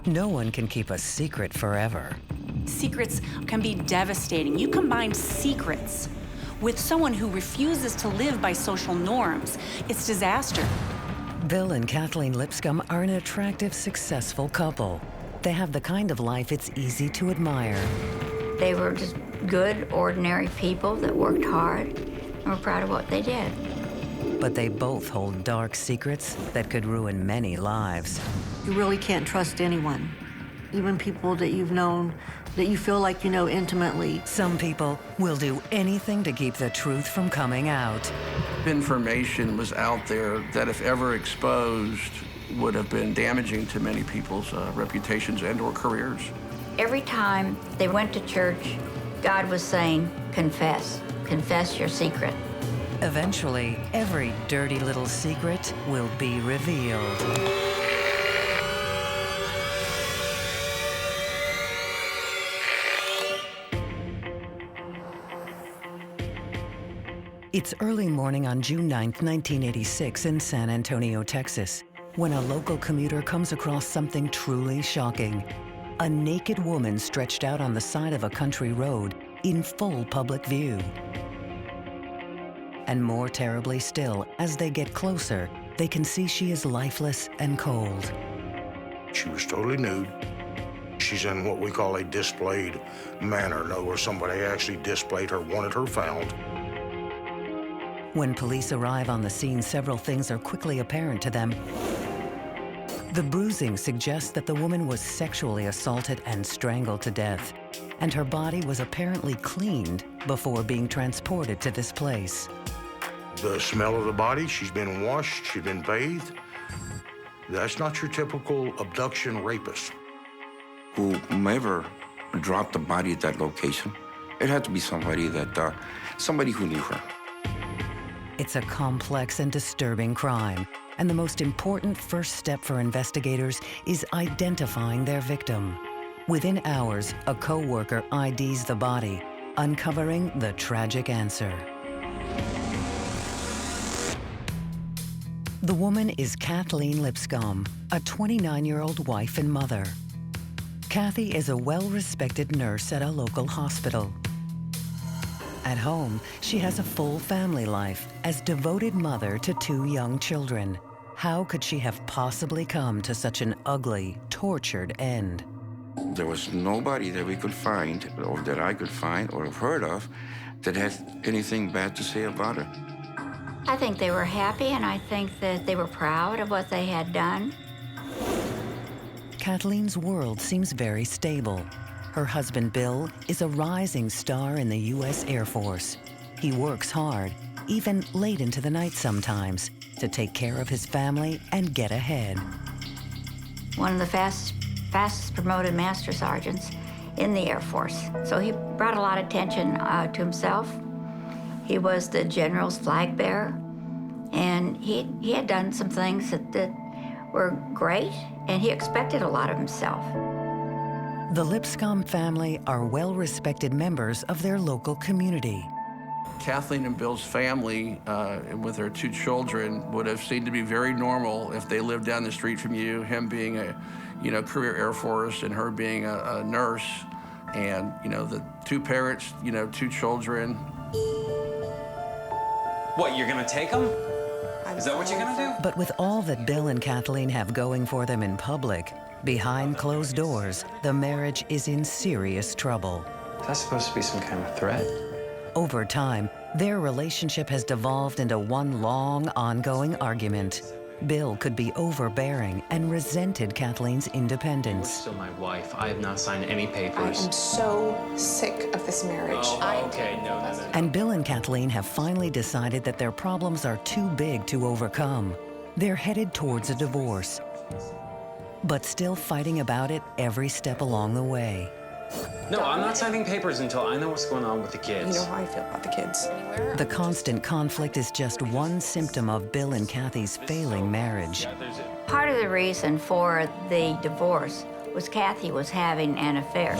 No one can keep a secret forever. Secrets can be devastating. You combine secrets with someone who refuses to live by social norms. It's disaster. Bill and Kathleen Lipscomb are an attractive, successful couple. They have the kind of life it's easy to admire. They were just good, ordinary people that worked hard and were proud of what they did. But they both hold dark secrets that could ruin many lives. You really can't trust anyone, even people that you've known, that you feel like you know intimately. Some people will do anything to keep the truth from coming out. Information was out there that, if ever exposed, would have been damaging to many people's reputations and/or careers. Every time they went to church, God was saying, confess. Confess your secret. Eventually, every dirty little secret will be revealed. It's early morning on June 9th, 1986 in San Antonio, Texas, when a local commuter comes across something truly shocking. A naked woman stretched out on the side of a country road in full public view. And more terribly still, as they get closer, they can see she is lifeless and cold. She was totally nude. She's in what we call a displayed manner, in other words, somebody actually displayed her, wanted her found. When police arrive on the scene, several things are quickly apparent to them. The bruising suggests that the woman was sexually assaulted and strangled to death, and her body was apparently cleaned before being transported to this place. The smell of the body, she's been washed, she's been bathed. That's not your typical abduction rapist. Whomever dropped the body at that location, it had to be somebody who knew her. It's a complex and disturbing crime, and the most important first step for investigators is identifying their victim. Within hours, a co-worker IDs the body, uncovering the tragic answer. The woman is Kathleen Lipscomb, a 29-year-old wife and mother. Kathy is a well-respected nurse at a local hospital. At home, she has a full family life as devoted mother to 2 young children. How could she have possibly come to such an ugly, tortured end? There was nobody that we could find, or that I could find or have heard of, that had anything bad to say about her. I think they were happy, and I think that they were proud of what they had done. Kathleen's world seems very stable. Her husband, Bill, is a rising star in the U.S. Air Force. He works hard, even late into the night sometimes, to take care of his family and get ahead. One of the fastest promoted master sergeants in the Air Force. So he brought a lot of attention to himself. He was the general's flag bearer, and he had done some things that were great, and he expected a lot of himself. The Lipscomb family are well-respected members of their local community. Kathleen and Bill's family, with their 2 children, would have seemed to be very normal if they lived down the street from you, him being a career Air Force and her being a nurse, and the 2 parents, 2 children. What, you're gonna take them? Is that what you're gonna do? But with all that Bill and Kathleen have going for them in public, behind closed doors, the marriage is in serious trouble. Is that supposed to be some kind of threat? Over time, their relationship has devolved into one long, ongoing argument. Bill could be overbearing and resented Kathleen's independence. You're still my wife. I have not signed any I papers. am so sick of this marriage. Okay, no. And Bill and Kathleen have finally decided that their problems are too big to overcome. They're headed towards a divorce, but still fighting about it every step along the way. No, I'm not signing papers until I know what's going on with the kids. You know how I feel about the kids. The constant conflict is just one symptom of Bill and Kathy's failing marriage. Part of the reason for the divorce was Kathy was having an affair.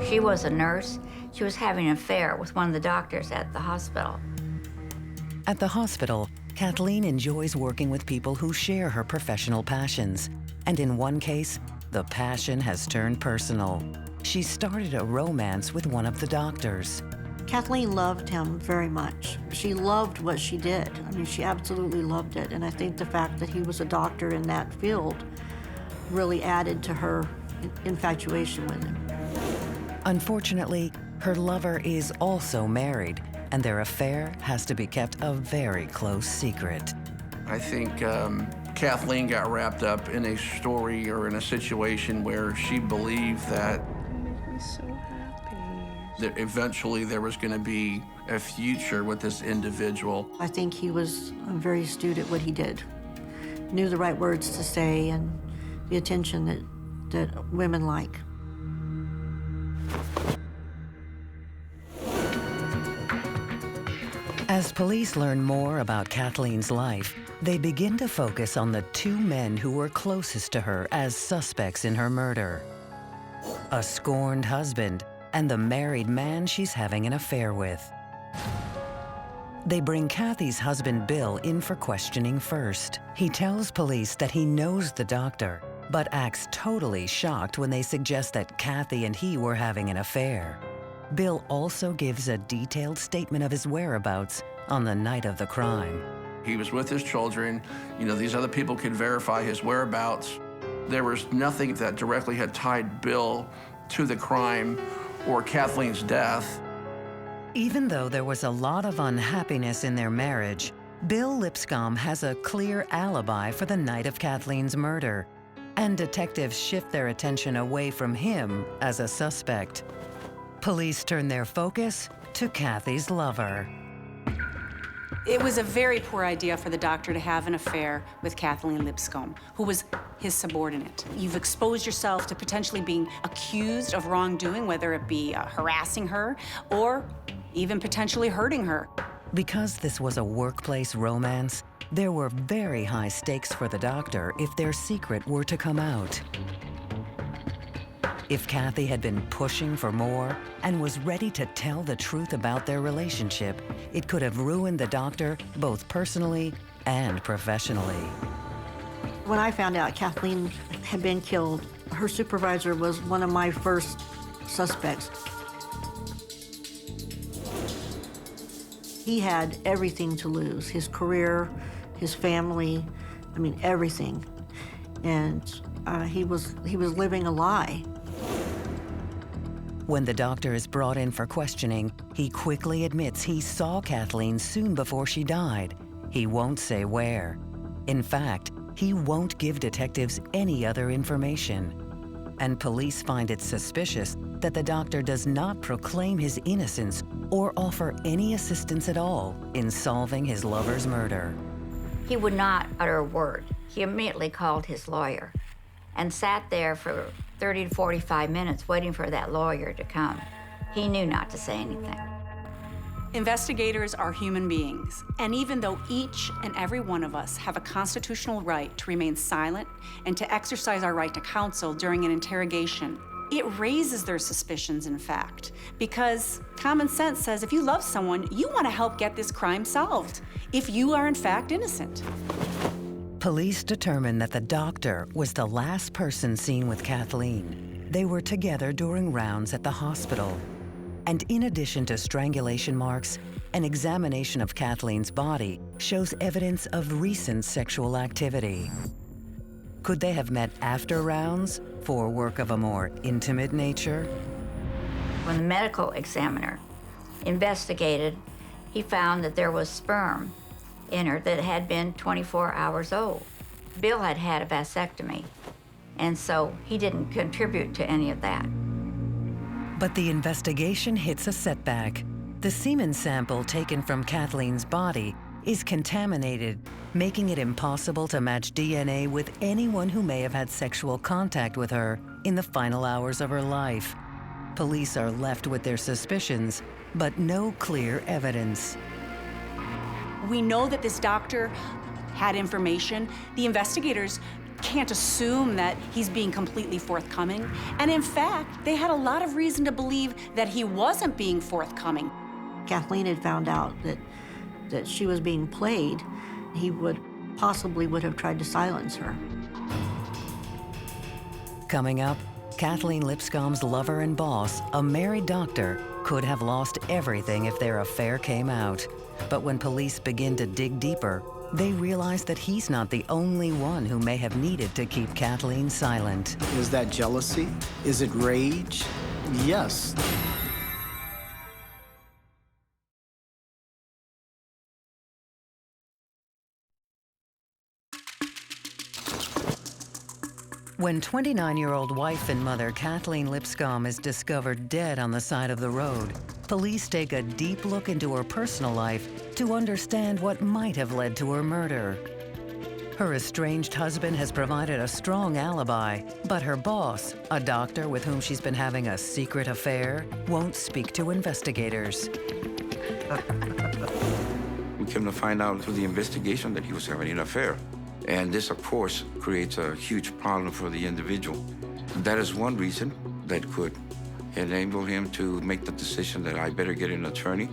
She was a nurse. She was having an affair with one of the doctors at the hospital. At the hospital, Kathleen enjoys working with people who share her professional passions. And in one case, the passion has turned personal. She started a romance with one of the doctors. Kathleen loved him very much. She loved what she did. I mean, she absolutely loved it. And I think the fact that he was a doctor in that field really added to her infatuation with him. Unfortunately, her lover is also married, and their affair has to be kept a very close secret. I think Kathleen got wrapped up in a story or in a situation where she believed that eventually there was going to be a future with this individual. I think he was very astute at what he did. Knew the right words to say and the attention that women like. As police learn more about Kathleen's life, they begin to focus on the two men who were closest to her as suspects in her murder: a scorned husband and the married man she's having an affair with. They bring Kathy's husband, Bill, in for questioning first. He tells police that he knows the doctor, but acts totally shocked when they suggest that Kathy and he were having an affair. Bill also gives a detailed statement of his whereabouts on the night of the crime. He was with his children. You know, these other people could verify his whereabouts. There was nothing that directly had tied Bill to the crime or Kathleen's death. Even though there was a lot of unhappiness in their marriage, Bill Lipscomb has a clear alibi for the night of Kathleen's murder, and detectives shift their attention away from him as a suspect. Police turn their focus to Kathy's lover. It was a very poor idea for the doctor to have an affair with Kathleen Lipscomb, who was his subordinate. You've exposed yourself to potentially being accused of wrongdoing, whether it be harassing her or even potentially hurting her. Because this was a workplace romance, there were very high stakes for the doctor if their secret were to come out. If Kathy had been pushing for more and was ready to tell the truth about their relationship, it could have ruined the doctor both personally and professionally. When I found out Kathleen had been killed, her supervisor was one of my first suspects. He had everything to lose, his career, his family, I mean, everything. And he was living a lie. When the doctor is brought in for questioning, he quickly admits he saw Kathleen soon before she died. He won't say where. In fact, he won't give detectives any other information. And police find it suspicious that the doctor does not proclaim his innocence or offer any assistance at all in solving his lover's murder. He would not utter a word. He immediately called his lawyer and sat there for 30 to 45 minutes waiting for that lawyer to come. He knew not to say anything. Investigators are human beings, and even though each and every one of us have a constitutional right to remain silent and to exercise our right to counsel during an interrogation, it raises their suspicions, in fact, because common sense says if you love someone, you want to help get this crime solved, if you are in fact innocent. Police determined that the doctor was the last person seen with Kathleen. They were together during rounds at the hospital. And in addition to strangulation marks, an examination of Kathleen's body shows evidence of recent sexual activity. Could they have met after rounds for work of a more intimate nature? When the medical examiner investigated, he found that there was sperm in her that had been 24 hours old. Bill had had a vasectomy, and so he didn't contribute to any of that. But the investigation hits a setback. The semen sample taken from Kathleen's body is contaminated, making it impossible to match DNA with anyone who may have had sexual contact with her in the final hours of her life. Police are left with their suspicions, but no clear evidence. We know that this doctor had information. The investigators can't assume that he's being completely forthcoming. And in fact, they had a lot of reason to believe that he wasn't being forthcoming. Kathleen had found out that she was being played. He would have tried to silence her. Coming up, Kathleen Lipscomb's lover and boss, a married doctor, could have lost everything if their affair came out. But when police begin to dig deeper, they realize that he's not the only one who may have needed to keep Kathleen silent. Is that jealousy? Is it rage? Yes. When 29-year-old wife and mother Kathleen Lipscomb is discovered dead on the side of the road, police take a deep look into her personal life to understand what might have led to her murder. Her estranged husband has provided a strong alibi, but her boss, a doctor with whom she's been having a secret affair, won't speak to investigators. We came to find out through the investigation that he was having an affair. And this, of course, creates a huge problem for the individual. That is one reason that could enable him to make the decision that I better get an attorney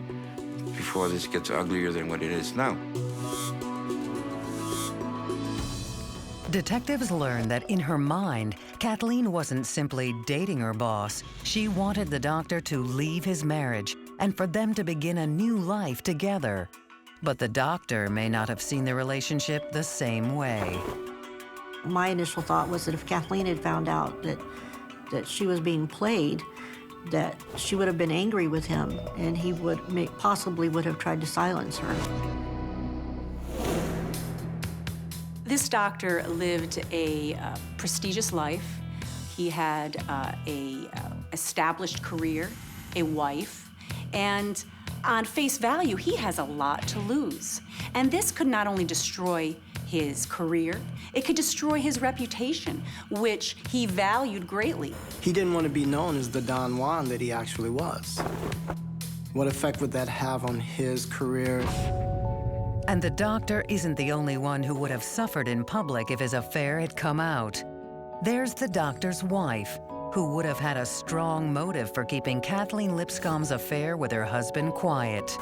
before this gets uglier than what it is now. Detectives learn that in her mind, Kathleen wasn't simply dating her boss. She wanted the doctor to leave his marriage and for them to begin a new life together. But the doctor may not have seen the relationship the same way. My initial thought was that if Kathleen had found out that she was being played, that she would have been angry with him and he possibly would have tried to silence her. This doctor lived a prestigious life. He had a established career, a wife, and on face value, he has a lot to lose. And this could not only destroy his career, it could destroy his reputation, which he valued greatly. He didn't want to be known as the Don Juan that he actually was. What effect would that have on his career? And the doctor isn't the only one who would have suffered in public if his affair had come out. There's the doctor's wife, who would have had a strong motive for keeping Kathleen Lipscomb's affair with her husband quiet.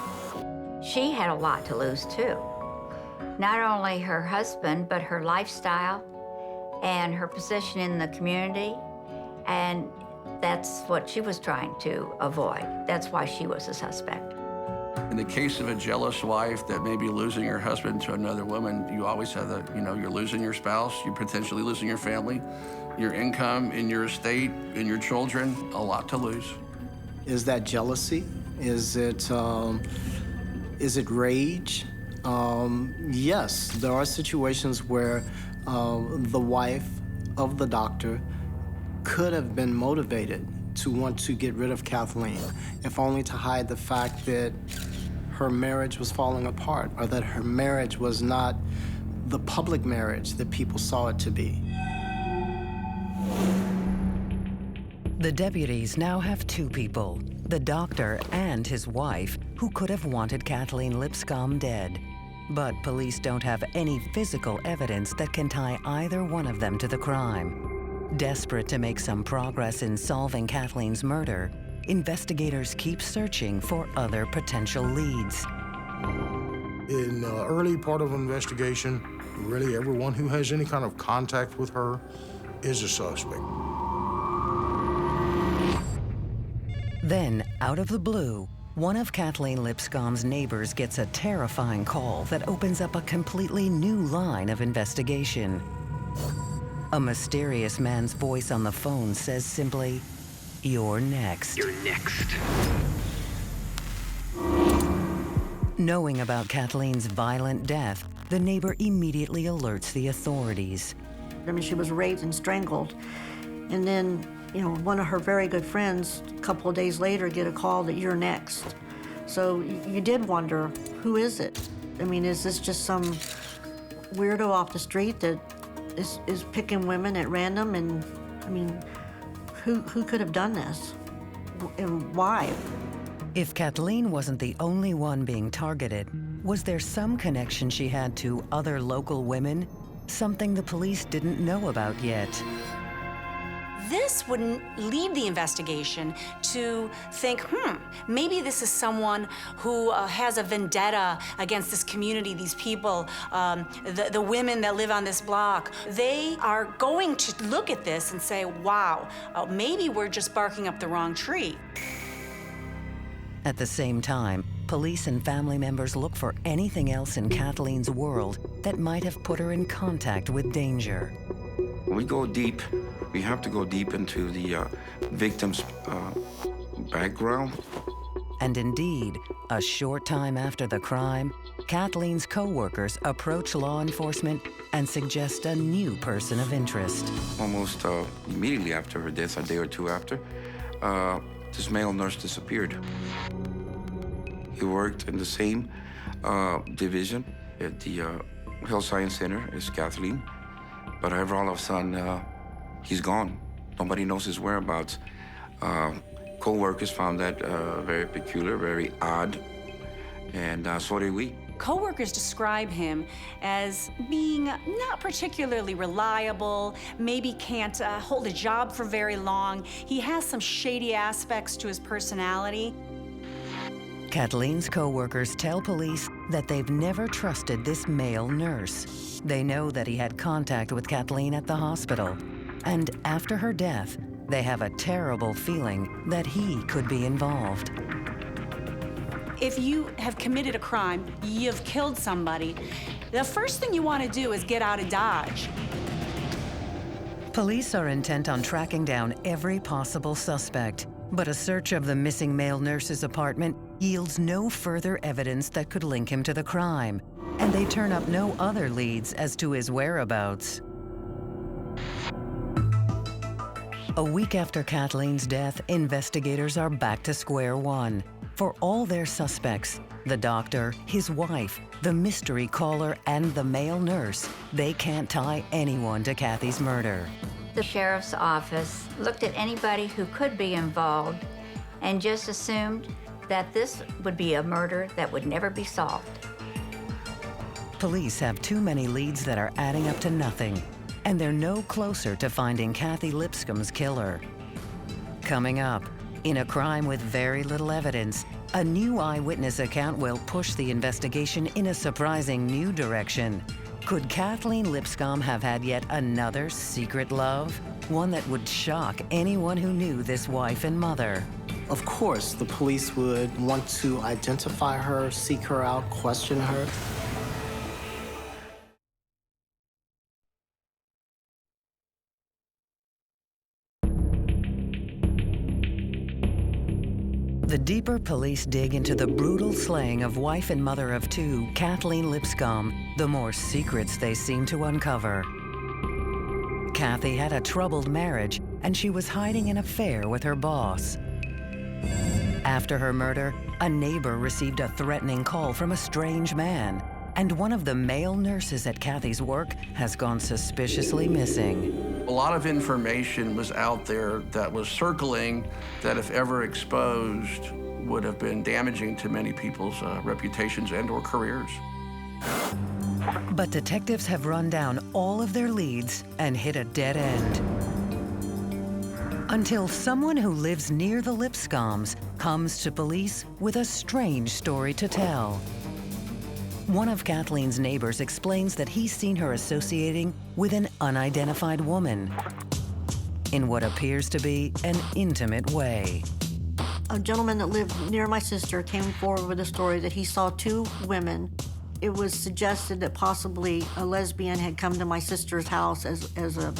She had a lot to lose, too. Not only her husband, but her lifestyle and her position in the community. And that's what she was trying to avoid. That's why she was a suspect. In the case of a jealous wife that may be losing her husband to another woman, you always have the, you're losing your spouse, you're potentially losing your family, your income, in your estate, in your children, a lot to lose. Is that jealousy? Is it rage? Yes, there are situations where the wife of the doctor could have been motivated to want to get rid of Kathleen, if only to hide the fact that her marriage was falling apart, or that her marriage was not the public marriage that people saw it to be. The deputies now have two people, the doctor and his wife, who could have wanted Kathleen Lipscomb dead. But police don't have any physical evidence that can tie either one of them to the crime. Desperate to make some progress in solving Kathleen's murder, investigators keep searching for other potential leads. In the early part of investigation, really everyone who has any kind of contact with her is a suspect. Then, out of the blue, one of Kathleen Lipscomb's neighbors gets a terrifying call that opens up a completely new line of investigation. A mysterious man's voice on the phone says simply, "You're next." You're next. Knowing about Kathleen's violent death, the neighbor immediately alerts the authorities. I mean, she was raped and strangled. And then, one of her very good friends, a couple of days later, get a call that you're next. So you did wonder, who is it? I mean, is this just some weirdo off the street that is picking women at random? And, I mean, who could have done this? And why? If Kathleen wasn't the only one being targeted, was there some connection she had to other local women? Something the police didn't know about yet. this wouldn't lead the investigation to think, maybe this is someone who has a vendetta against this community, these people, the women that live on this block. They are going to look at this and say, wow, maybe we're just barking up the wrong tree. At the same time, police and family members look for anything else in Kathleen's world that might have put her in contact with danger. We go deep. We have to go deep into the victim's background. And indeed, a short time after the crime, Kathleen's co-workers approach law enforcement and suggest a new person of interest. Almost immediately after her death, a day or two after, this male nurse disappeared. He worked in the same division at the Health Science Center as Kathleen, but however, all of a sudden, he's gone. Nobody knows his whereabouts. Co-workers found that very peculiar, very odd, and so did we. Co-workers describe him as being not particularly reliable, maybe can't hold a job for very long. He has some shady aspects to his personality. Kathleen's co-workers tell police that they've never trusted this male nurse. They know that he had contact with Kathleen at the hospital, and after her death, they have a terrible feeling that he could be involved. If you have committed a crime, you've killed somebody, the first thing you want to do is get out of Dodge. Police are intent on tracking down every possible suspect, but a search of the missing male nurse's apartment yields no further evidence that could link him to the crime, and they turn up no other leads as to his whereabouts. A week after Kathleen's death, investigators are back to square one. For all their suspects, the doctor, his wife, the mystery caller, and the male nurse, they can't tie anyone to Kathy's murder. The sheriff's office looked at anybody who could be involved and just assumed that this would be a murder that would never be solved. Police have too many leads that are adding up to nothing, and they're no closer to finding Kathy Lipscomb's killer. Coming up, in a crime with very little evidence, a new eyewitness account will push the investigation in a surprising new direction. Could Kathleen Lipscomb have had yet another secret love? One that would shock anyone who knew this wife and mother. Of course, the police would want to identify her, seek her out, question her. The deeper police dig into the brutal slaying of wife and mother of two, Kathleen Lipscomb, the more secrets they seem to uncover. Kathy had a troubled marriage, and she was hiding an affair with her boss. After her murder, a neighbor received a threatening call from a strange man, and one of the male nurses at Kathy's work has gone suspiciously missing. A lot of information was out there that was circling that, if ever exposed, would have been damaging to many people's reputations and/or careers. But detectives have run down all of their leads and hit a dead end. Until someone who lives near the Lipscombs comes to police with a strange story to tell. One of Kathleen's neighbors explains that he's seen her associating with an unidentified woman in what appears to be an intimate way. A gentleman that lived near my sister came forward with a story that he saw two women. It was suggested that possibly a lesbian had come to my sister's house as a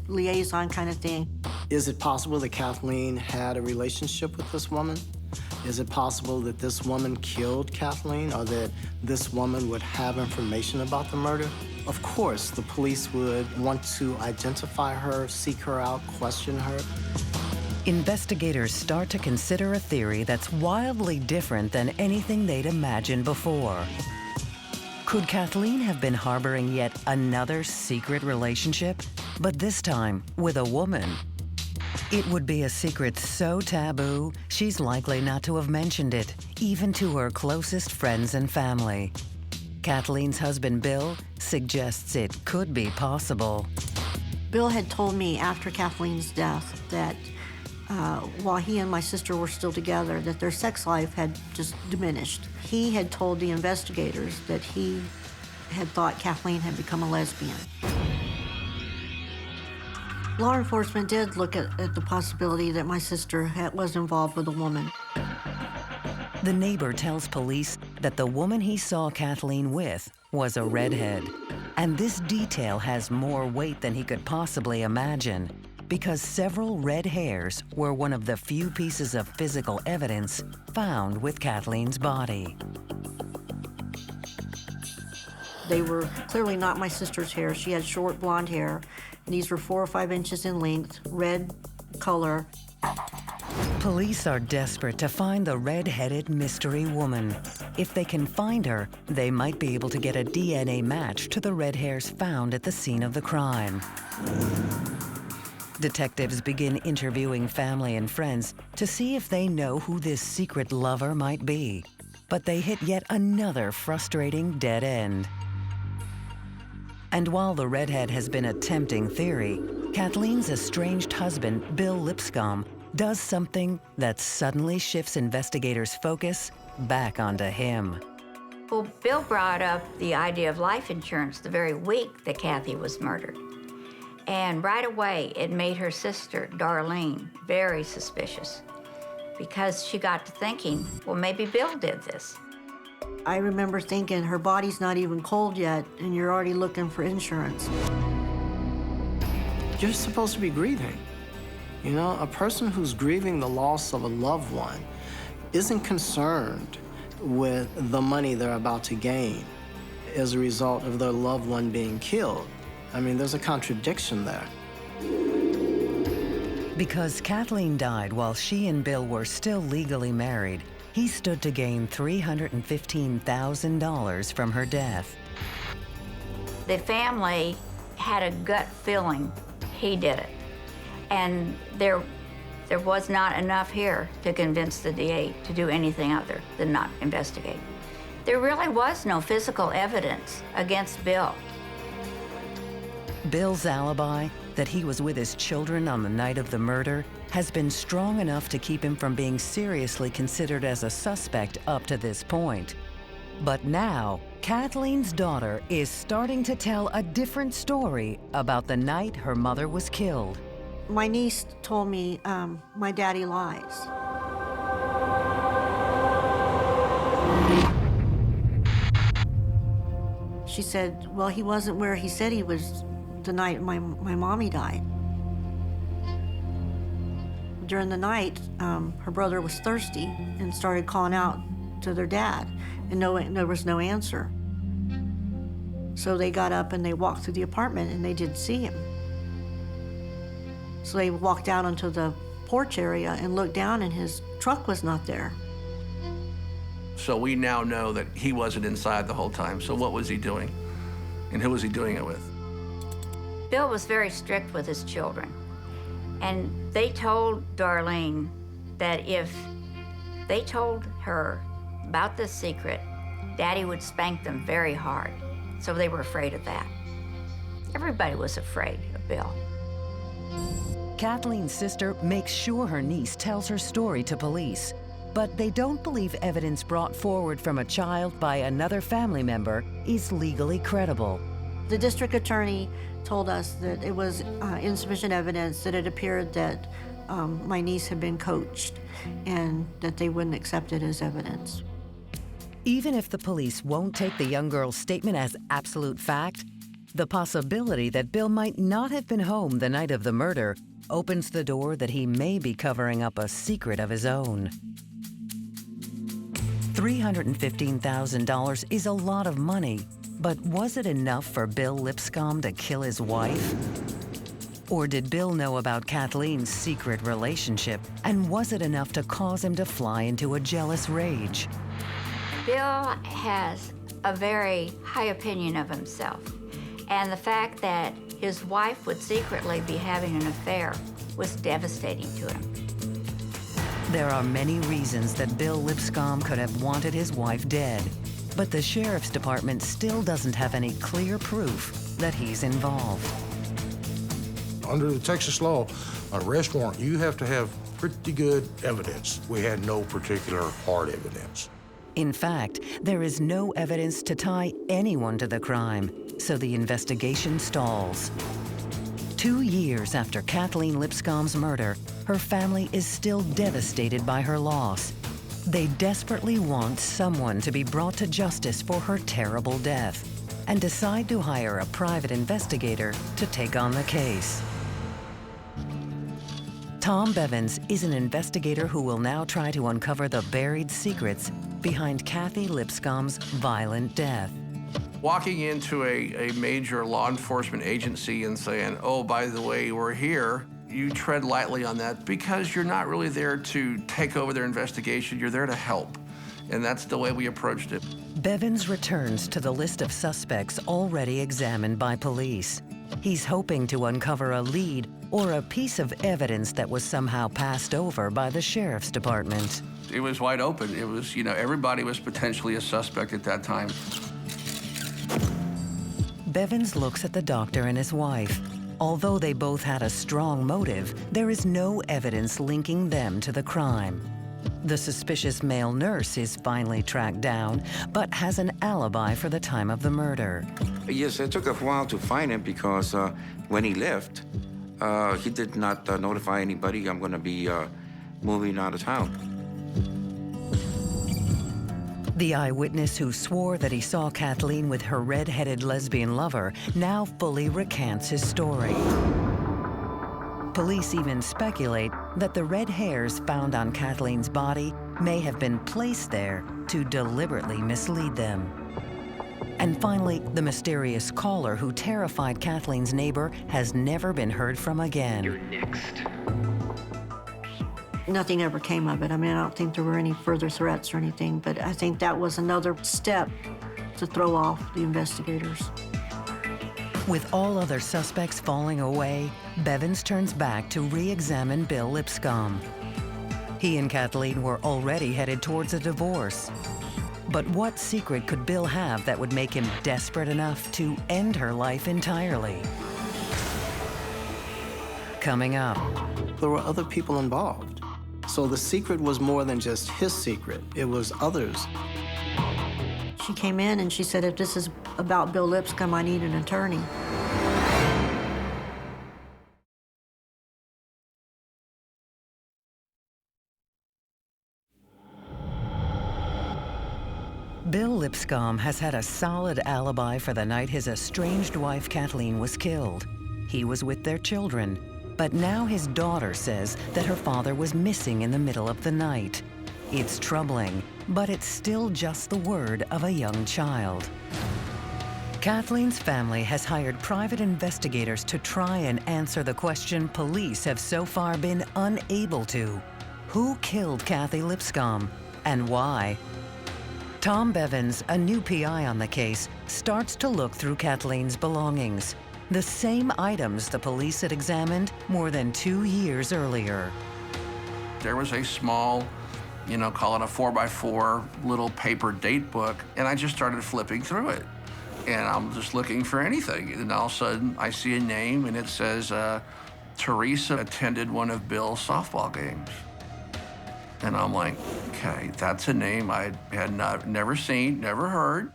liaison kind of thing. Is it possible that Kathleen had a relationship with this woman? Is it possible that this woman killed Kathleen, or that this woman would have information about the murder? Of course, the police would want to identify her, seek her out, question her. Investigators start to consider a theory that's wildly different than anything they'd imagined before. Could Kathleen have been harboring yet another secret relationship, but this time with a woman? It would be a secret so taboo, she's likely not to have mentioned it, even to her closest friends and family. Kathleen's husband, Bill, suggests it could be possible. Bill had told me after Kathleen's death that while he and my sister were still together, that their sex life had just diminished. He had told the investigators that he had thought Kathleen had become a lesbian. Law enforcement did look at the possibility that my sister was involved with a woman. The neighbor tells police that the woman he saw Kathleen with was a redhead. And this detail has more weight than he could possibly imagine, because several red hairs were one of the few pieces of physical evidence found with Kathleen's body. They were clearly not my sister's hair. She had short blonde hair, and these were 4 or 5 inches in length, red color. Police are desperate to find the red-headed mystery woman. If they can find her, they might be able to get a DNA match to the red hairs found at the scene of the crime. Detectives begin interviewing family and friends to see if they know who this secret lover might be. But they hit yet another frustrating dead end. And while the redhead has been a tempting theory, Kathleen's estranged husband, Bill Lipscomb, does something that suddenly shifts investigators' focus back onto him. Well, Bill brought up the idea of life insurance the very week that Kathy was murdered. And right away, it made her sister, Darlene, very suspicious because she got to thinking, well, maybe Bill did this. I remember thinking, her body's not even cold yet, and you're already looking for insurance. You're supposed to be grieving. You know, a person who's grieving the loss of a loved one isn't concerned with the money they're about to gain as a result of their loved one being killed. I mean, there's a contradiction there. Because Kathleen died while she and Bill were still legally married, he stood to gain $315,000 from her death. The family had a gut feeling he did it. And there was not enough here to convince the DA to do anything other than not investigate. There really was no physical evidence against Bill. Bill's alibi, that he was with his children on the night of the murder, has been strong enough to keep him from being seriously considered as a suspect up to this point. But now, Kathleen's daughter is starting to tell a different story about the night her mother was killed. My niece told me, my daddy lies. She said, well, he wasn't where he said he was the night my mommy died. During the night, her brother was thirsty and started calling out to their dad, and there was no answer. So they got up and they walked through the apartment and they didn't see him. So they walked out onto the porch area and looked down, and his truck was not there. So we now know that he wasn't inside the whole time. So what was he doing? And who was he doing it with? Bill was very strict with his children. And they told Darlene that if they told her about this secret, Daddy would spank them very hard. So they were afraid of that. Everybody was afraid of Bill. Kathleen's sister makes sure her niece tells her story to police, but they don't believe evidence brought forward from a child by another family member is legally credible. The district attorney told us that it was insufficient evidence, that it appeared that my niece had been coached and that they wouldn't accept it as evidence. Even if the police won't take the young girl's statement as absolute fact, the possibility that Bill might not have been home the night of the murder opens the door that he may be covering up a secret of his own. $315,000 is a lot of money, but was it enough for Bill Lipscomb to kill his wife? Or did Bill know about Kathleen's secret relationship, and was it enough to cause him to fly into a jealous rage? Bill has a very high opinion of himself, and the fact that his wife would secretly be having an affair was devastating to him. There are many reasons that Bill Lipscomb could have wanted his wife dead, but the sheriff's department still doesn't have any clear proof that he's involved. Under the Texas law, an arrest warrant, you have to have pretty good evidence. We had no particular hard evidence. In fact, there is no evidence to tie anyone to the crime, so the investigation stalls. 2 years after Kathleen Lipscomb's murder, her family is still devastated by her loss. They desperately want someone to be brought to justice for her terrible death and decide to hire a private investigator to take on the case. Tom Bevins is an investigator who will now try to uncover the buried secrets behind Kathy Lipscomb's violent death. Walking into a major law enforcement agency and saying, oh, by the way, we're here, you tread lightly on that because you're not really there to take over their investigation, you're there to help. And that's the way we approached it. Bevins returns to the list of suspects already examined by police. He's hoping to uncover a lead or a piece of evidence that was somehow passed over by the sheriff's department. It was wide open. It was, everybody was potentially a suspect at that time. Bevins looks at the doctor and his wife. Although they both had a strong motive, there is no evidence linking them to the crime. The suspicious male nurse is finally tracked down, but has an alibi for the time of the murder. Yes, it took a while to find him because when he left, he did not notify anybody, I'm going to be moving out of town. The eyewitness who swore that he saw Kathleen with her red-headed lesbian lover now fully recants his story. Police even speculate that the red hairs found on Kathleen's body may have been placed there to deliberately mislead them. And finally, the mysterious caller who terrified Kathleen's neighbor has never been heard from again. You're next. Nothing ever came of it. I mean, I don't think there were any further threats or anything, but I think that was another step to throw off the investigators. With all other suspects falling away, Bevins turns back to re-examine Bill Lipscomb. He and Kathleen were already headed towards a divorce. But what secret could Bill have that would make him desperate enough to end her life entirely? Coming up. There were other people involved. So the secret was more than just his secret. It was others. She came in and she said, if this is about Bill Lipscomb, I need an attorney. Bill Lipscomb has had a solid alibi for the night his estranged wife Kathleen was killed. He was with their children. But now his daughter says that her father was missing in the middle of the night. It's troubling, but it's still just the word of a young child. Kathleen's family has hired private investigators to try and answer the question police have so far been unable to. Who killed Kathy Lipscomb, and why? Tom Bevins, a new PI on the case, starts to look through Kathleen's belongings. The same items the police had examined more than 2 years earlier. There was a small, call it a 4x4 little paper date book, and I just started flipping through it. And I'm just looking for anything. And all of a sudden, I see a name, and it says, Teresa attended one of Bill's softball games. And I'm like, okay, that's a name I had never seen, never heard.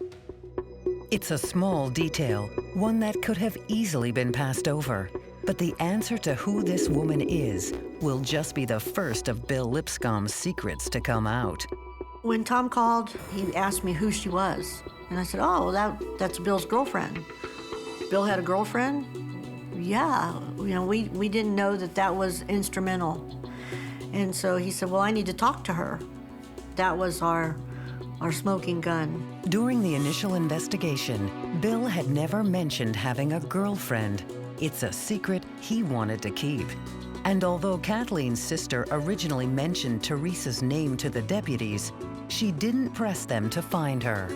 It's a small detail, one that could have easily been passed over. But the answer to who this woman is will just be the first of Bill Lipscomb's secrets to come out. When Tom called, he asked me who she was. And I said, oh, that's Bill's girlfriend. Bill had a girlfriend? Yeah, we didn't know that was instrumental. And so he said, well, I need to talk to her. That was our smoking gun. During the initial investigation, Bill had never mentioned having a girlfriend. It's a secret he wanted to keep. And although Kathleen's sister originally mentioned Teresa's name to the deputies, she didn't press them to find her.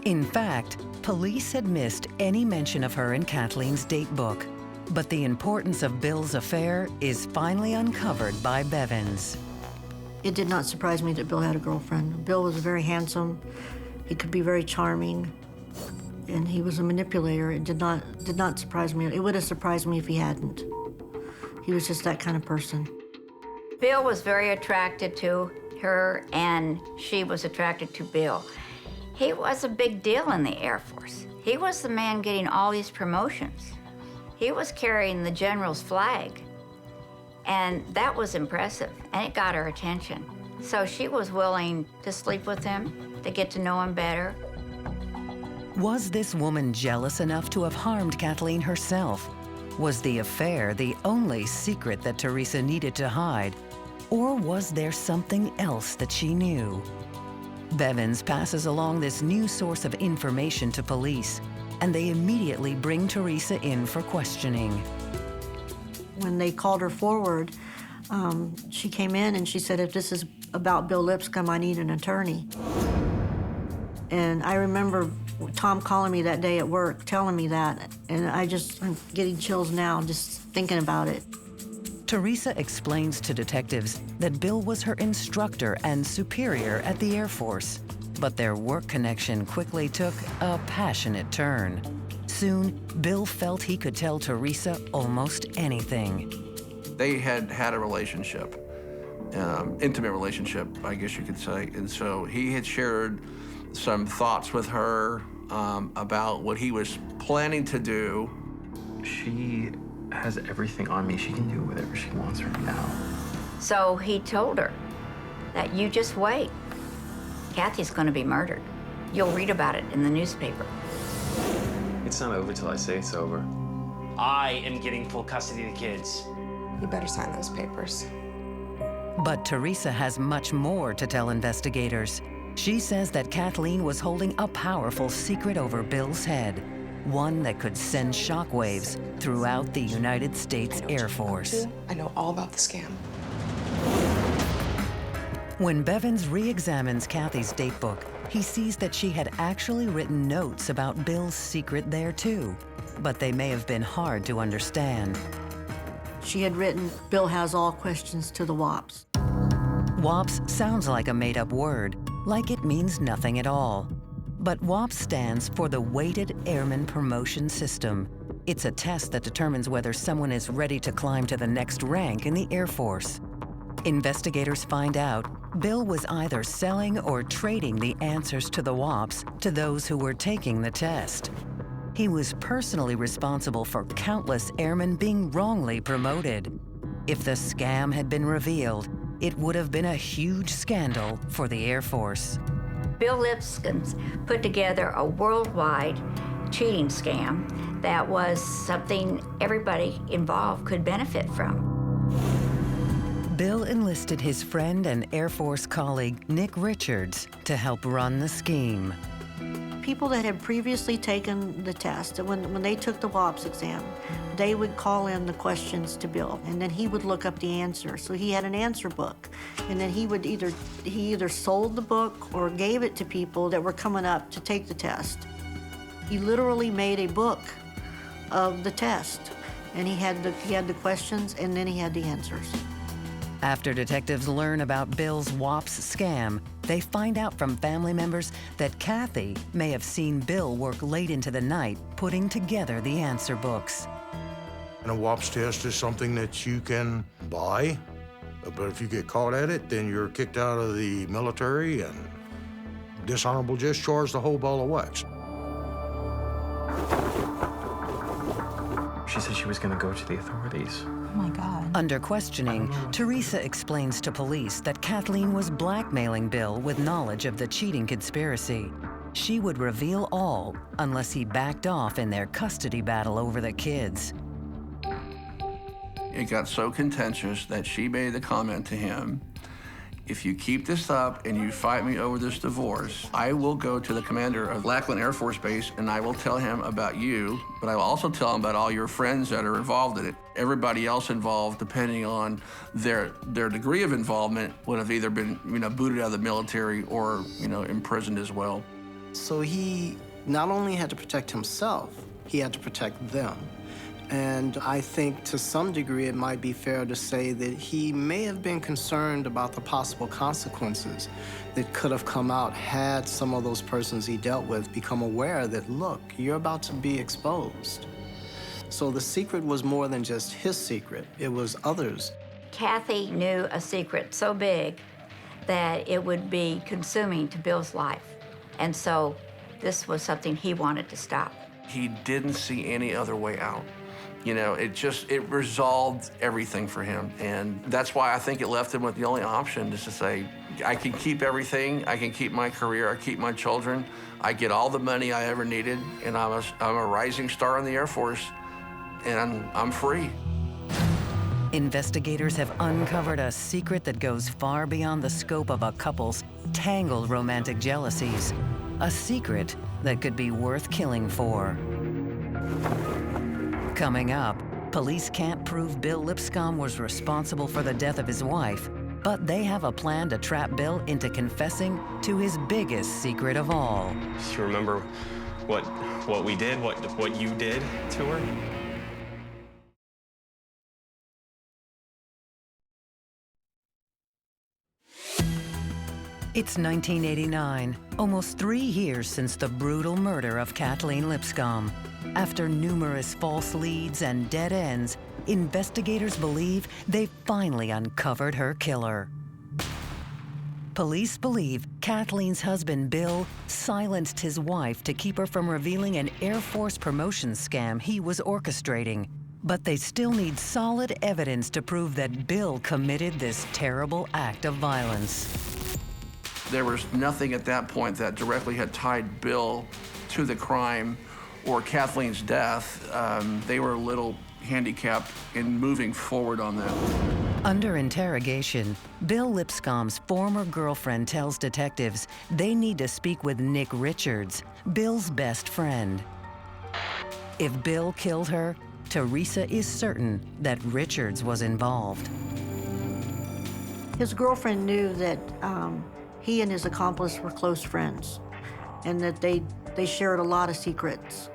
In fact, police had missed any mention of her in Kathleen's date book. But the importance of Bill's affair is finally uncovered by Bevins. It did not surprise me that Bill had a girlfriend. Bill was very handsome. He could be very charming. and he was a manipulator. It did not surprise me. It would have surprised me if he hadn't. He was just that kind of person. Bill was very attracted to her, and she was attracted to Bill. He was a big deal in the Air Force. He was the man getting all these promotions. He was carrying the general's flag, and that was impressive, and it got her attention. So she was willing to sleep with him, to get to know him better. Was this woman jealous enough to have harmed Kathleen herself? Was the affair the only secret that Teresa needed to hide? Or was there something else that she knew? Bevins passes along this new source of information to police, and they immediately bring Teresa in for questioning. When they called her forward, she came in and she said, if this is about Bill Lipscomb, I need an attorney. And I remember Tom calling me that day at work, telling me that, and I'm getting chills now just thinking about it. Teresa explains to detectives that Bill was her instructor and superior at the Air Force, but their work connection quickly took a passionate turn. Soon, Bill felt he could tell Teresa almost anything. They had had a relationship, intimate relationship, I guess you could say, and so he had shared some thoughts with her about what he was planning to do. She has everything on me. She can do whatever she wants right now. So he told her that you just wait. Kathy's going to be murdered. You'll read about it in the newspaper. It's not over till I say it's over. I am getting full custody of the kids. You better sign those papers. But Teresa has much more to tell investigators. She says that Kathleen was holding a powerful secret over Bill's head, one that could send shockwaves throughout the United States Air Force. I know all about the scam. When Bevins re-examines Kathy's date book, he sees that she had actually written notes about Bill's secret there too, but they may have been hard to understand. She had written, Bill has all questions to the WOPs. WOPS sounds like a made-up word, like it means nothing at all. But WOPS stands for the Weighted Airman Promotion System. It's a test that determines whether someone is ready to climb to the next rank in the Air Force. Investigators find out Bill was either selling or trading the answers to the WOPs to those who were taking the test. He was personally responsible for countless airmen being wrongly promoted. If the scam had been revealed, it would have been a huge scandal for the Air Force. Bill Lipscomb's put together a worldwide cheating scam that was something everybody involved could benefit from. Bill enlisted his friend and Air Force colleague, Nick Richards, to help run the scheme. People that had previously taken the test, when they took the WOPS exam, they would call in the questions to Bill, and then he would look up the answer. So he had an answer book, and then he either sold the book or gave it to people that were coming up to take the test. He literally made a book of the test, and he had the questions, and then he had the answers. After detectives learn about Bill's WOPS scam, they find out from family members that Kathy may have seen Bill work late into the night putting together the answer books. And a WOPS test is something that you can buy, but if you get caught at it, then you're kicked out of the military and dishonorable discharge, the whole ball of wax. She said she was going to go to the authorities. Oh my God. Under questioning, Teresa explains to police that Kathleen was blackmailing Bill with knowledge of the cheating conspiracy. She would reveal all unless he backed off in their custody battle over the kids. It got so contentious that she made the comment to him, if you keep this up and you fight me over this divorce, I will go to the commander of Lackland Air Force Base and I will tell him about you, but I will also tell him about all your friends that are involved in it. Everybody else involved, depending on their degree of involvement, would have either been, booted out of the military or, imprisoned as well. So he not only had to protect himself, he had to protect them. And I think to some degree it might be fair to say that he may have been concerned about the possible consequences that could have come out had some of those persons he dealt with become aware that, look, you're about to be exposed. So the secret was more than just his secret, it was others. Kathy knew a secret so big that it would be consuming to Bill's life. And so this was something he wanted to stop. He didn't see any other way out. You know, it resolved everything for him. And that's why I think it left him with the only option is to say, I can keep everything, I can keep my career, I keep my children, I get all the money I ever needed, and I'm a rising star in the Air Force, and I'm free. Investigators have uncovered a secret that goes far beyond the scope of a couple's tangled romantic jealousies. A secret that could be worth killing for. Coming up, police can't prove Bill Lipscomb was responsible for the death of his wife, but they have a plan to trap Bill into confessing to his biggest secret of all. Do you remember what we did, what you did to her? It's 1989, almost 3 years since the brutal murder of Kathleen Lipscomb. After numerous false leads and dead ends, investigators believe they've finally uncovered her killer. Police believe Kathleen's husband, Bill, silenced his wife to keep her from revealing an Air Force promotion scam he was orchestrating. But they still need solid evidence to prove that Bill committed this terrible act of violence. There was nothing at that point that directly had tied Bill to the crime or Kathleen's death. They were a little handicapped in moving forward on that. Under interrogation, Bill Lipscomb's former girlfriend tells detectives they need to speak with Nick Richards, Bill's best friend. If Bill killed her, Teresa is certain that Richards was involved. His girlfriend knew that he and his accomplice were close friends and that they shared a lot of secrets,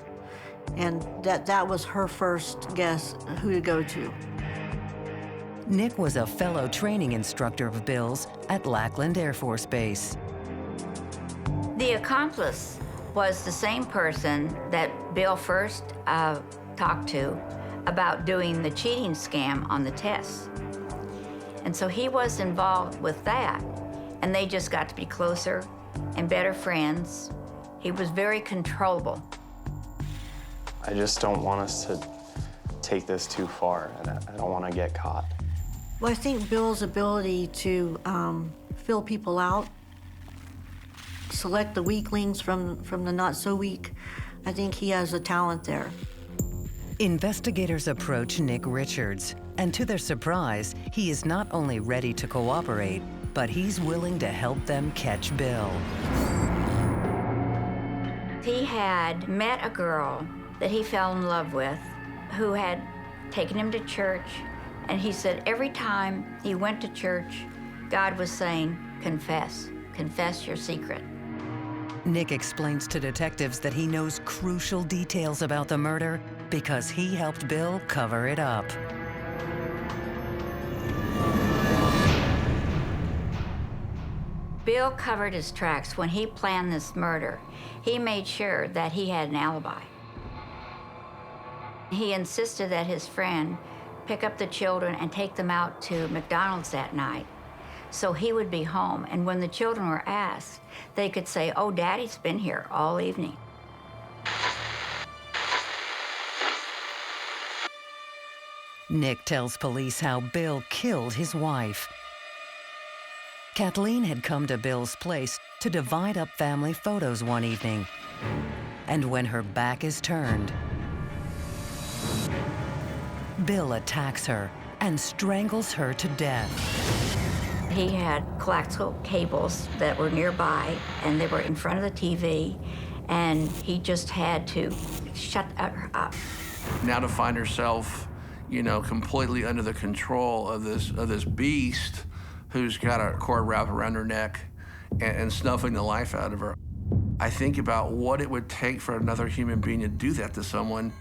and that was her first guess who to go to. Nick was a fellow training instructor of Bill's at Lackland Air Force Base. The accomplice was the same person that Bill first talked to about doing the cheating scam on the tests. And so he was involved with that, and they just got to be closer and better friends. He was very controllable. I just don't want us to take this too far, and I don't want to get caught. Well, I think Bill's ability to fill people out, select the weaklings from the not so weak, I think he has a talent there. Investigators approach Nick Richards, and to their surprise, he is not only ready to cooperate, but he's willing to help them catch Bill. He had met a girl that he fell in love with who had taken him to church, and he said every time he went to church, God was saying, confess your secret. Nick explains to detectives that he knows crucial details about the murder because he helped Bill cover it up. Bill covered his tracks when he planned this murder. He made sure that he had an alibi. He insisted that his friend pick up the children and take them out to McDonald's that night so he would be home. And when the children were asked, they could say, "Oh, Daddy's been here all evening." Nick tells police how Bill killed his wife. Kathleen had come to Bill's place to divide up family photos one evening. And when her back is turned, Bill attacks her and strangles her to death. He had coaxial cables that were nearby, and they were in front of the TV, and he just had to shut her up. Now to find herself, you know, completely under the control of this beast who's got a cord wrapped around her neck and snuffing the life out of her. I think about what it would take for another human being to do that to someone.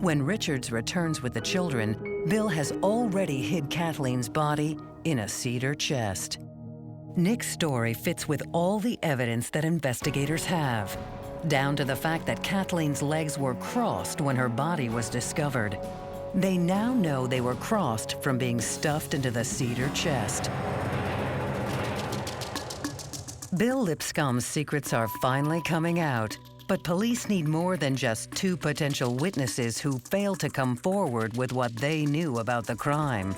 When Richards returns with the children, Bill has already hid Kathleen's body in a cedar chest. Nick's story fits with all the evidence that investigators have, down to the fact that Kathleen's legs were crossed when her body was discovered. They now know they were crossed from being stuffed into the cedar chest. Bill Lipscomb's secrets are finally coming out, but police need more than just 2 potential witnesses who failed to come forward with what they knew about the crime.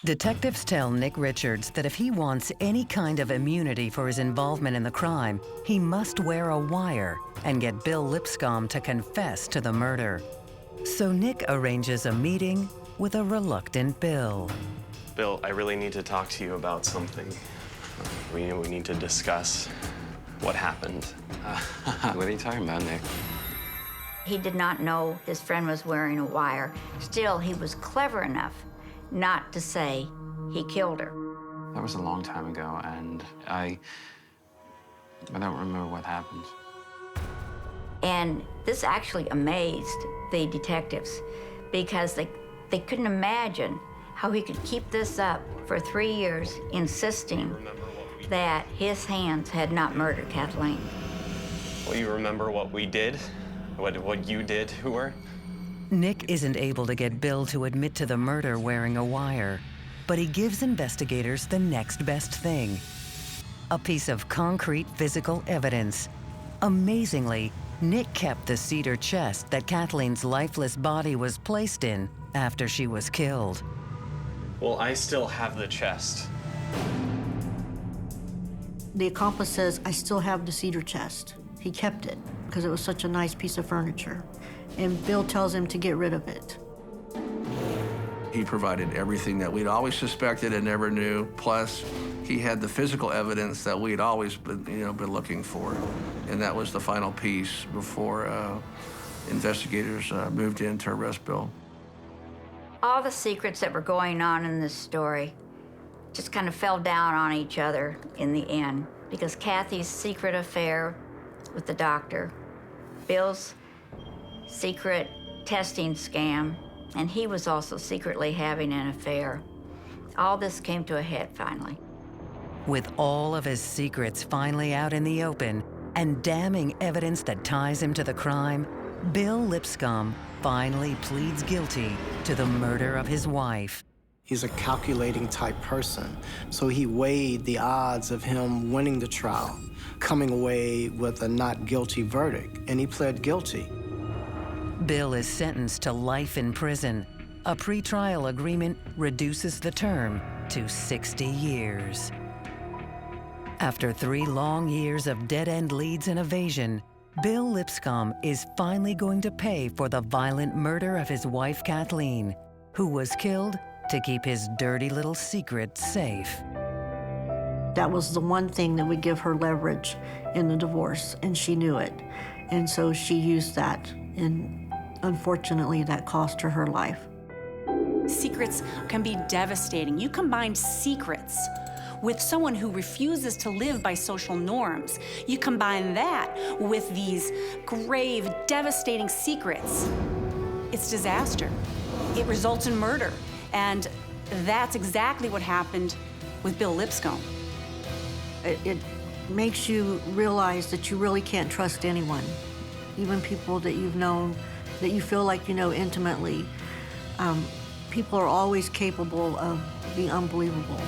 Detectives tell Nick Richards that if he wants any kind of immunity for his involvement in the crime, he must wear a wire and get Bill Lipscomb to confess to the murder. So Nick arranges a meeting with a reluctant Bill. Bill, I really need to talk to you about something. We need to discuss what happened. What are you talking about, Nick? He did not know his friend was wearing a wire. Still, he was clever enough not to say he killed her. That was a long time ago, and I don't remember what happened. And this actually amazed the detectives because they couldn't imagine how he could keep this up for 3 years, insisting that his hands had not murdered Kathleen. Well, you remember what we did? What you did to her? Nick isn't able to get Bill to admit to the murder wearing a wire, but he gives investigators the next best thing: a piece of concrete physical evidence. Amazingly, Nick kept the cedar chest that Kathleen's lifeless body was placed in after she was killed. Well, I still have the chest. The accomplice says, I still have the cedar chest. He kept it because it was such a nice piece of furniture. And Bill tells him to get rid of it. He provided everything that we'd always suspected and never knew, plus he had the physical evidence that we'd always been looking for. And that was the final piece before investigators moved in to arrest Bill. All the secrets that were going on in this story just kind of fell down on each other in the end, because Kathy's secret affair with the doctor, Bill's secret testing scam, and he was also secretly having an affair. All this came to a head finally. With all of his secrets finally out in the open and damning evidence that ties him to the crime, Bill Lipscomb finally pleads guilty to the murder of his wife. He's a calculating type person, so he weighed the odds of him winning the trial, coming away with a not guilty verdict, and he pled guilty. Bill is sentenced to life in prison. A pretrial agreement reduces the term to 60 years. After 3 long years of dead-end leads and evasion, Bill Lipscomb is finally going to pay for the violent murder of his wife, Kathleen, who was killed to keep his dirty little secret safe. That was the one thing that would give her leverage in the divorce, and she knew it. And so she used that, and unfortunately, that cost her her life. Secrets can be devastating. You combine secrets with someone who refuses to live by social norms. You combine that with these grave, devastating secrets. It's disaster. It results in murder. And that's exactly what happened with Bill Lipscomb. It makes you realize that you really can't trust anyone, even people that you've known, that you feel like you know intimately. People are always capable of being unbelievable.